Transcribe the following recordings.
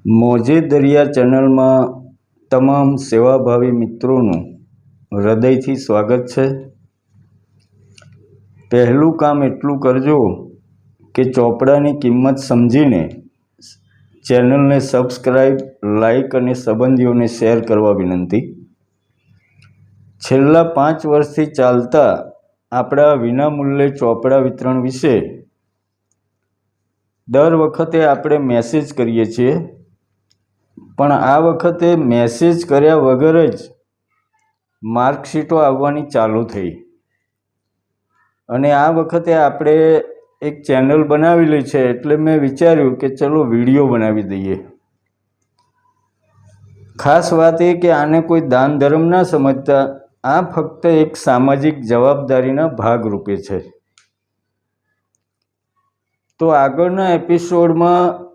મોજે દરિયા ચેનલમાં તમામ સેવાભાવી મિત્રોનું હૃદયથી સ્વાગત છે। પહેલું કામ એટલું કરજો કે ચોપડાની કિંમત સમજીને ચેનલને સબસ્ક્રાઈબ, લાઈક અને સંબંધીઓને શેર કરવા વિનંતી। છેલ્લા 5 વર્ષથી ચાલતા આપણા વિનામૂલ્યે ચોપડા વિતરણ વિશે દર વખતે આપણે મેસેજ કરીએ છીએ, પણ આ વખતે મેસેજ કર્યા વગર જ માર્કશીટો આવવાની ચાલુ થઈ અને આ વખતે આપણે એક ચેનલ બનાવેલી છે, એટલે મેં વિચાર્યું કે ચલો વિડીયો બનાવી દઈએ। ખાસ વાત એ કે આને કોઈ દાન ધર્મ ના સમજતા, આ ફક્ત એક સામાજિક જવાબદારીના ભાગરૂપે છે। તો આગળના એપિસોડમાં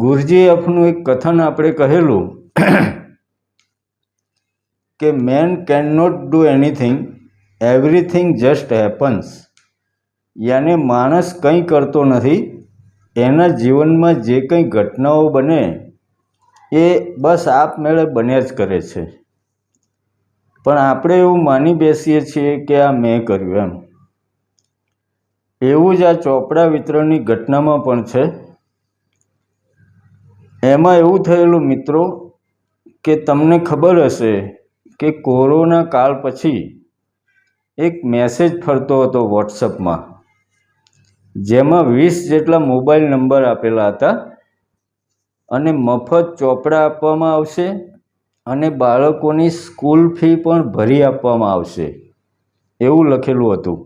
ગુરુજી એફનું એક કથન આપણે કહેલું કે man can not do anything, everything just happens. યાને માણસ કંઈ કરતો નથી, એના જીવનમાં જે કંઈ ઘટનાઓ બને એ બસ આપમેળે બન્યા જ કરે છે, પણ આપણે એવું માની બેસીએ છીએ કે આ મેં કર્યું એમ। એવું જ આ ચોપડા વિતરણની ઘટનામાં પણ છે। એમાં એવું થયેલું મિત્રો કે તમને ખબર હશે કે કોરોના કાળ પછી એક મેસેજ ફરતો હતો વોટ્સઅપમાં, જેમાં 20 જેટલા મોબાઈલ નંબર આપેલા હતા અને મફત ચોપડા આપવામાં આવશે અને બાળકોની સ્કૂલ ફી પણ ભરી આપવામાં આવશે એવું લખેલું હતું।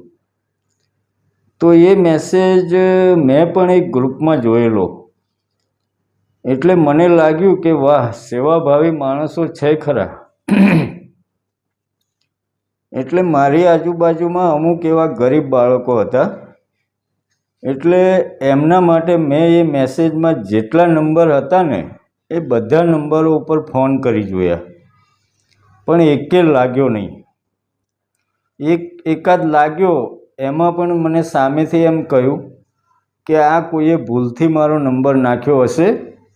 તો એ મેસેજ મેં પણ એક ગ્રુપમાં જોયેલો, એટલે મને લાગ્યું કે વાહ, સેવાભાવી માણસો છે ખરા। એટલે મારી આજુબાજુમાં અમુક એવા ગરીબ બાળકો હતા, એટલે એમના માટે મેં એ મેસેજમાં જેટલા નંબર હતા ને એ બધા નંબરો ઉપર ફોન કરી જોયા, પણ એકે લાગ્યો નહીં। એકાદ લાગ્યો, એમાં પણ મને સામેથી એમ કહ્યું કે આ કોઈએ ભૂલથી મારો નંબર નાખ્યો હશે,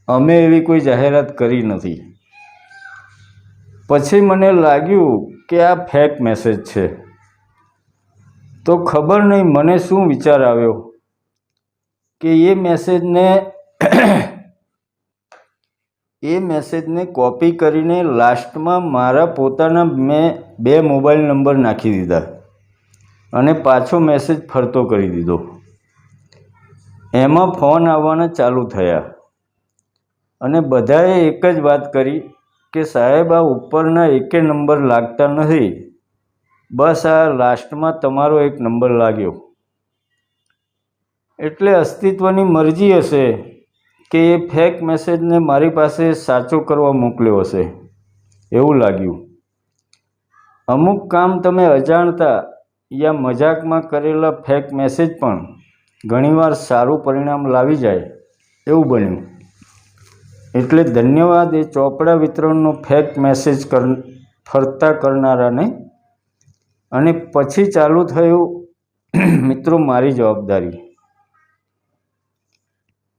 અમે એવી કોઈ જાહેરાત કરી નથી। પછી મને લાગ્યું કે આ ફેક મેસેજ છે, તો ખબર નહીં મને શું વિચાર આવ્યો કે એ મેસેજને કોપી કરીને લાસ્ટમાં મારા પોતાના મેં 2 મોબાઈલ નંબર નાખી દીધા અને પાછો મેસેજ ફરતો કરી દીધો। એમાં ફોન આવવાના ચાલુ થયા અને બધાએ એક જ વાત કરી કે સાહેબ, આ ઉપરના એકે નંબર લાગતા નથી, બસ આ લાસ્ટમાં તમારો એક નંબર લાગ્યો, એટલે અસ્તિત્વની મરજી હશે કે એ ફેક મેસેજને મારી પાસે સાચો કરવા મોકલ્યો હશે એવું લાગ્યું। અમુક કામ તમે અજાણતા યા મજાકમાં કરેલા ફેક મેસેજ પણ ઘણીવાર સારું પરિણામ લાવી જાય એવું બન્યું। એટલે ધન્યવાદ એ ચોપડા વિતરણનો ફેક મેસેજ ફરતા કરનારાને। અને પછી ચાલુ થયું મિત્રો મારી જવાબદારી,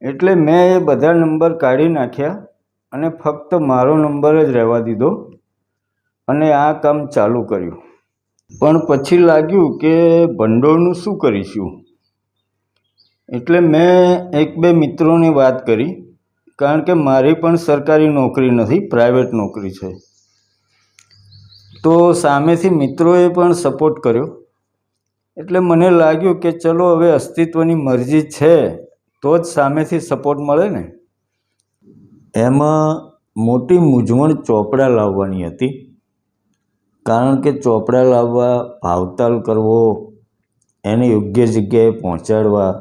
એટલે મેં એ બધા નંબર કાઢી નાખ્યા અને ફક્ત મારો નંબર જ રહેવા દીધો અને આ કામ ચાલુ કર્યું। પણ પછી લાગ્યું કે ભંડોળનું શું કરીશું, એટલે મેં 1-2 મિત્રોની વાત કરી, કારણ કે મારી પણ સરકારી નોકરી નથી, પ્રાઇવેટ નોકરી છે। તો સામેથી મિત્રોએ પણ સપોર્ટ કર્યો, એટલે મને લાગ્યું કે ચલો હવે અસ્તિત્વની મરજી છે તો જ સામેથી સપોર્ટ મળે ને। એમાં મોટી મૂંઝવણ ચોપડા લાવવાની હતી, કારણ કે ચોપડા લાવવા, ભાવતાલ કરવો, એને યોગ્ય જગ્યાએ પહોંચાડવા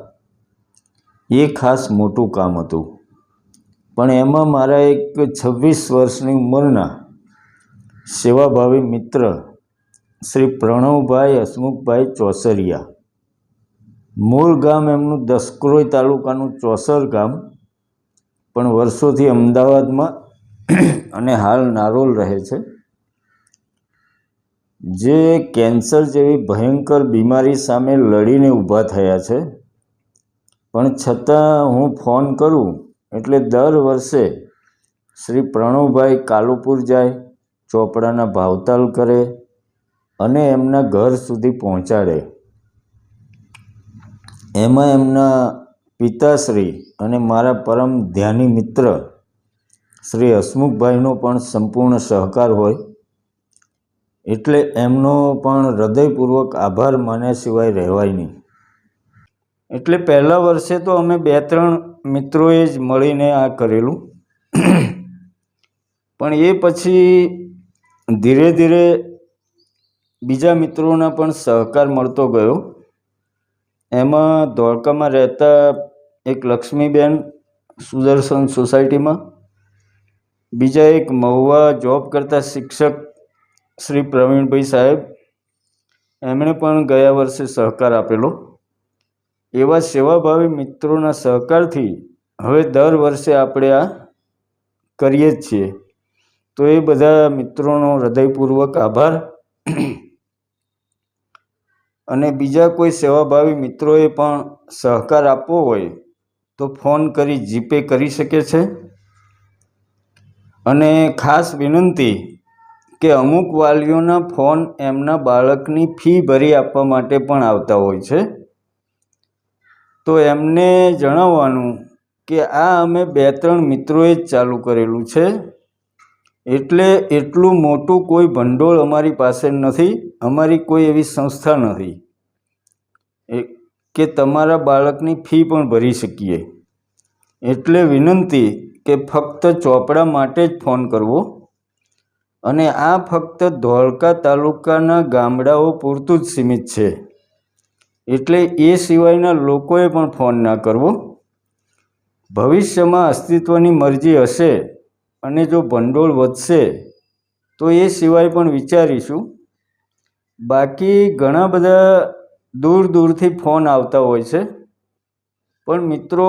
એ ખાસ મોટું કામ હતું। પણ એમાં મારા એક 26 વર્ષની ઉંમરના સેવાભાવી મિત્ર શ્રી પ્રણવભાઈ હસમુખભાઈ ચોસરિયા, મૂળ ગામ એમનું દસક્રોઈ તાલુકાનું ચોસર ગામ, પણ વર્ષોથી અમદાવાદમાં અને હાલ નારોલ રહે છે, જે કેન્સર જેવી ભયંકર બીમારી સામે લડીને ઊભા થયા છે। પણ છતાં હું ફોન કરું એટલે દર વર્ષે શ્રી પ્રણવભાઈ કાલુપુર જાય, ચોપડાના ભાવતાલ કરે અને એમના ઘર સુધી પહોંચાડે. એમાં એમના પિતાશ્રી અને મારા પરમ ધ્યાની મિત્ર શ્રી હસમુખભાઈનો પણ સંપૂર્ણ સહકાર હોય. એટલે એમનો પણ હૃદયપૂર્વક આભાર માન્યા સિવાય રહેવાય નહીં. એટલે પહેલા વર્ષે તો અમે 2-3 મિત્રોએ જ મળીને આ કરેલું. પણ એ પછી ધીરે ધીરે બીજા મિત્રોના પણ સહકાર મળતો ગયો. એમાં ધોળકામાં રહેતા એક લક્ષ્મીબેન સુદર્શન સોસાયટીમાં, બીજા એક મહુવા જોબ કરતા શિક્ષક શ્રી પ્રવીણભાઈ સાહેબ, એમણે પણ ગયા વર્ષે સહકાર આપેલો. એવા સેવાભાવી મિત્રોના સહકારથી હવે દર વર્ષે આપણે આ કરીએ જ છીએ. તો એ બધા મિત્રોનો હૃદયપૂર્વક આભાર. અને બીજા કોઈ સેવાભાવી મિત્રોએ પણ સહકાર આપવો હોય તો ફોન કરી જીપે કરી શકે છે. અને ખાસ વિનંતી કે અમુક વાલીઓના ફોન એમના બાળકની ફી ભરી આપવા માટે પણ આવતા હોય છે. તો એમને જણાવવાનું કે આ અમે 2-3 મિત્રોએ જ ચાલુ કરેલું છે. એટલે એટલું મોટું કોઈ ભંડોળ અમારી પાસે નથી, અમારી કોઈ એવી સંસ્થા નથી કે તમારા બાળકની ફી પણ ભરી શકીએ. એટલે વિનંતી કે ફક્ત ચોપડા માટે જ ફોન કરવો. અને આ ફક્ત ધોળકા તાલુકાના ગામડાઓ પૂરતું જ સીમિત છે. એટલે એ સિવાયના લોકોએ પણ ફોન ના કરવો. ભવિષ્યમાં અસ્તિત્વની મરજી હશે અને જો ભંડોળ વધશે તો એ સિવાય પણ વિચારીશું. બાકી ઘણા બધા દૂર દૂરથી ફોન આવતા હોય છે. પણ મિત્રો,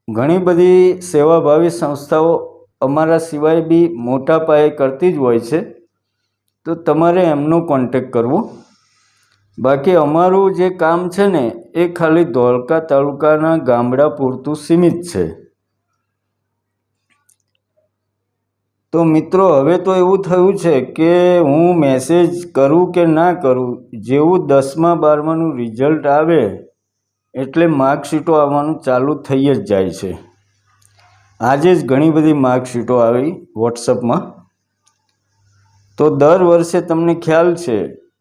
ઘણી બધી સેવાભાવી સંસ્થાઓ અમારા સિવાય બી મોટા પાયે કરતી જ હોય છે. તો તમારે એમનો કોન્ટેક્ટ કરવો. બાકી અમારું જે કામ છે ને એ ખાલી ધોળકા તાલુકાના ગામડા પૂરતું સીમિત છે. તો મિત્રો, હવે તો એવું થયું છે કે હું મેસેજ કરું કે ના કરું, જેવું 10મા 12માનું રિઝલ્ટ આવે એટલે માર્કશીટો આવવાનું ચાલુ થઈ જ જાય છે. આજે જ ઘણી બધી માર્કશીટો આવી વોટ્સઅપમાં. તો દર વર્ષે તમને ખ્યાલ છે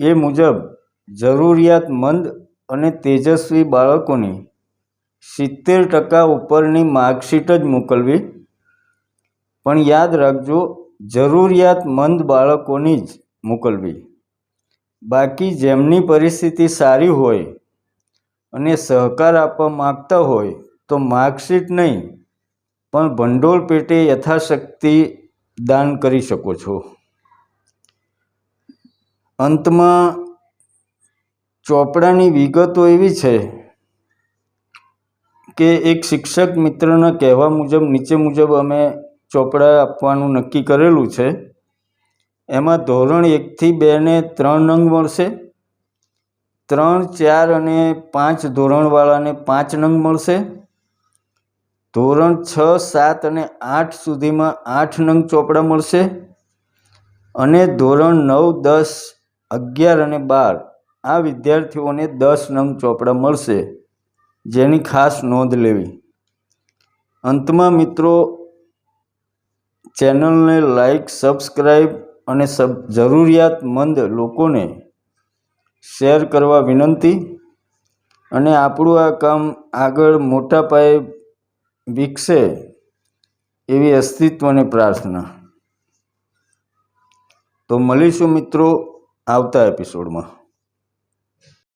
એ મુજબ જરૂરિયાતમંદ અને તેજસ્વી બાળકોની 70% ઉપરની માર્કશીટ જ મોકલવી. પણ યાદ રાખજો, જરૂરિયાતમંદ બાળકોની જ મોકલવી. બાકી જેમની પરિસ્થિતિ સારી હોય અને સહકાર આપવા માગતા હોય તો માર્કશીટ નહીં પણ ભંડોળ પેટે યથાશક્તિ દાન કરી શકો છો. અંતમાં ચોપડાની વિગતો એવી છે કે એક શિક્ષક મિત્રના કહેવા મુજબ નીચે મુજબ અમે ચોપડા આપવાનું નક્કી કરેલું છે. એમાં ધોરણ 1 થી 2 ને 3 નંગ મળશે, 3, 4 અને 5 ધોરણવાળાને 5 નંગ મળશે, ધોરણ 6, 7 અને 8 સુધીમાં 8 નંગ ચોપડા મળશે, અને ધોરણ 9, 10, 11 અને 12 આ વિદ્યાર્થીઓને 10 નંગ ચોપડા મળશે, જેની ખાસ નોંધ લેવી. અંતમાં મિત્રો, ચેનલને લાઈક, સબસ્ક્રાઈબ અને જરૂરિયાતમંદ લોકોને શેર કરવા વિનંતી. અને આપણું આ કામ આગળ મોટા પાયે વિકસે એવી અસ્તિત્વની પ્રાર્થના. તો મળીશું મિત્રો આવતા એપિસોડમાં.